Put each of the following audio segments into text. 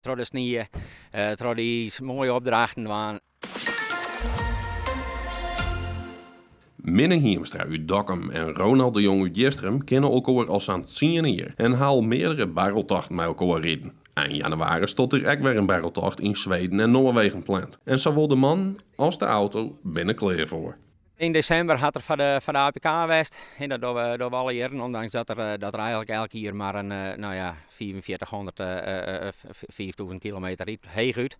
Door de sneeuw, door die mooie opdrachten waren. Minne Hiemstra uit Dokkum en Ronald de Jong uit Jestrum kennen elkaar al aan het 10 jaar en haal meerdere barreltochten met elkaar rijden. Eind januari stond er ook weer een barreltocht in Zweden en Noorwegen gepland. En zowel de man als de auto binnen klaar voor. In december had er van de APK geweest. En dat doen we alle jaren, ondanks dat er eigenlijk elke jaar maar een 4500, 5000 kilometer heeg uit.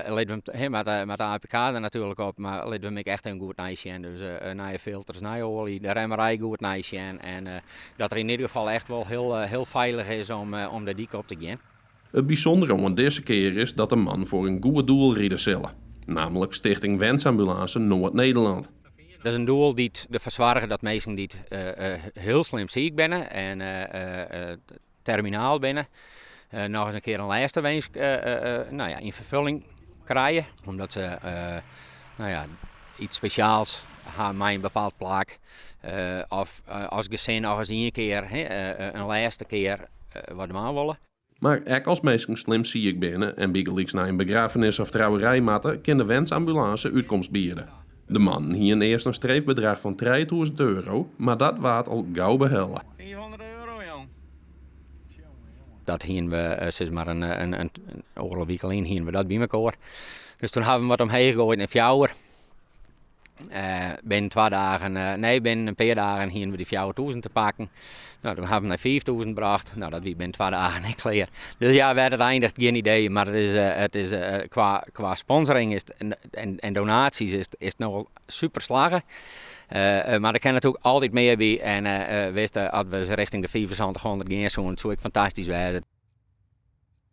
Leden we met de APK er natuurlijk op, maar leden we echt een goed nice in. Dus nieuwe filters, nieuwe olie, de remmerij goed nice in. En dat er in ieder geval echt wel heel veilig is om de dik op te gaan. Het bijzondere aan deze keer is dat de man voor een goede doel rijden zal. Namelijk Stichting Wensambulance Noord-Nederland. Dat is een doel die ervoor zorgen dat mensen die heel slim ziek zijn en terminaal zijn, nog eens een keer een laatste wens in vervulling krijgen. Omdat ze iets speciaals hebben met een bepaald plaak. Of als gezin nog eens een keer, een laatste keer wat we aan willen. Maar ook als mensen slim ziek binnen en biegeliks naar een begrafenis of trouwerij matten, kan de Wensambulance uitkomst bieden. De man hier een eerst een streefbedrag van €3000, maar dat waard al gauw behellen. €400, jong. Dat hien we, zeg maar een oorlogwikkel in, hien we dat bij elkaar. Dus toen hebben we wat omheen gegooid in fjouwer. Binnen 2 dagen, binnen een paar dagen hien we die 4000 te pakken. Nou, toen hebben we naar 5000 gebracht. Nou, dat was binnen 2 dagen niet klaar. Dus ja, we hadden uiteindelijk geen idee, maar het is qua sponsoring is en donaties is het nog super slagen. Maar er kan natuurlijk altijd meer bij en wist dat we richting de 7500 gaan, zo het zou ik fantastisch wijzen.